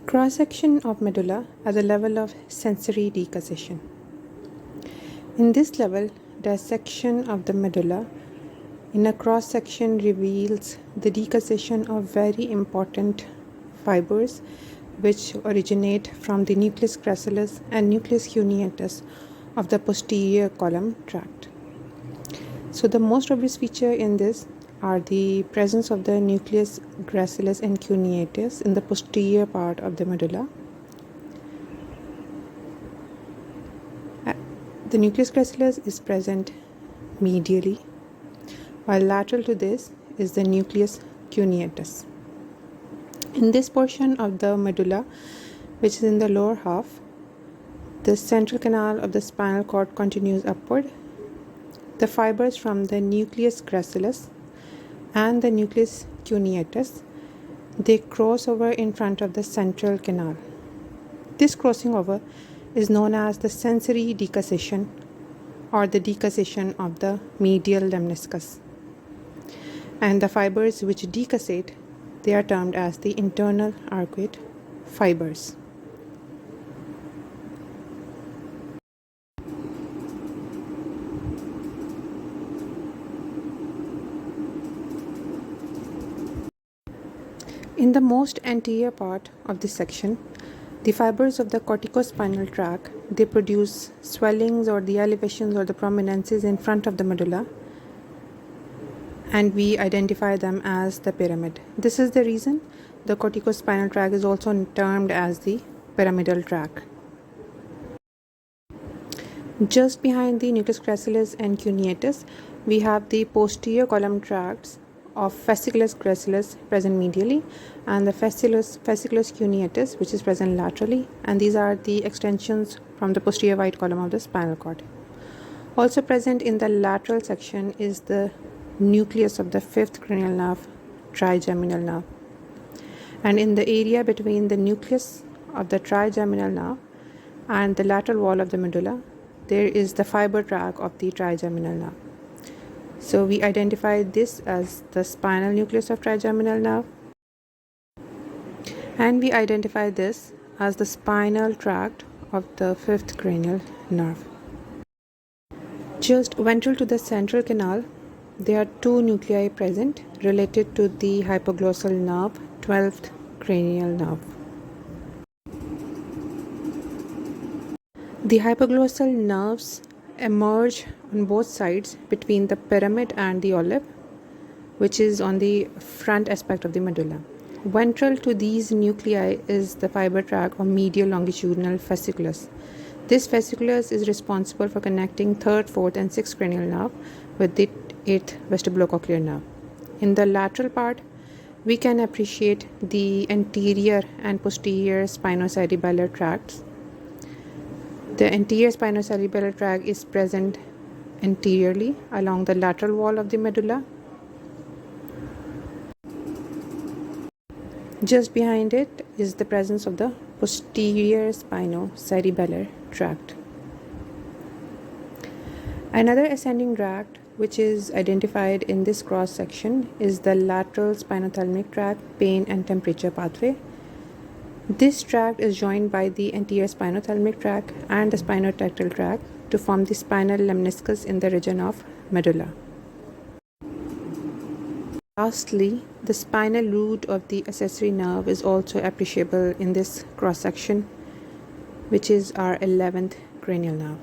Cross-section of medulla at the level of sensory decussation. In this level, dissection of the medulla in a cross-section reveals the decussation of very important fibers which originate from the nucleus gracilis and nucleus cuneatus of the posterior column tract. So the most obvious feature in this are the presence of the nucleus gracilis and cuneatus in the posterior part of the medulla. The nucleus gracilis is present medially, while lateral to this is the nucleus cuneatus. In this portion of the medulla, which is in the lower half, the central canal of the spinal cord continues upward. The fibers from the nucleus gracilis and the nucleus cuneatus, they cross over in front of the central canal. This crossing over is known as the sensory decussation or the decussation of the medial lemniscus. And the fibers which decussate, they are termed as the internal arcuate fibers. In the most anterior part of this section, the fibers of the corticospinal tract, they produce swellings or the elevations or the prominences in front of the medulla, and we identify them as the pyramid. This is the reason the corticospinal tract is also termed as the pyramidal tract. Just behind the nucleus gracilis and cuneatus, we have the posterior column tracts of fasciculus gracilis present medially and the fasciculus cuneatus, which is present laterally, and these are the extensions from the posterior white column of the spinal cord. Also present in the lateral section is the nucleus of the fifth cranial nerve, trigeminal nerve, and in the area between the nucleus of the trigeminal nerve and the lateral wall of the medulla, there is the fiber tract of the trigeminal nerve. So we identify this as the spinal nucleus of trigeminal nerve, and we identify this as the spinal tract of the fifth cranial nerve. Just ventral to the central canal, there are two nuclei present related to the hypoglossal nerve, 12th cranial nerve. The hypoglossal nerves emerge on both sides between the pyramid and the olive, which is on the front aspect of the medulla. Ventral to these nuclei is the fiber tract or medial longitudinal fasciculus. This fasciculus is responsible for connecting 3rd, 4th and 6th cranial nerve with the 8th vestibulocochlear nerve. In the lateral part, we can appreciate the anterior and posterior spinocerebellar tracts. The anterior spinocerebellar tract is present anteriorly along the lateral wall of the medulla. Just behind it is the presence of the posterior spinocerebellar tract. Another ascending tract which is identified in this cross section is the lateral spinothalamic tract pain and temperature pathway. This tract is joined by the anterior spinothalamic tract and the spinotactal tract to form the spinal lemniscus in the region of medulla. Lastly, the spinal root of the accessory nerve is also appreciable in this cross section, which is our 11th cranial nerve.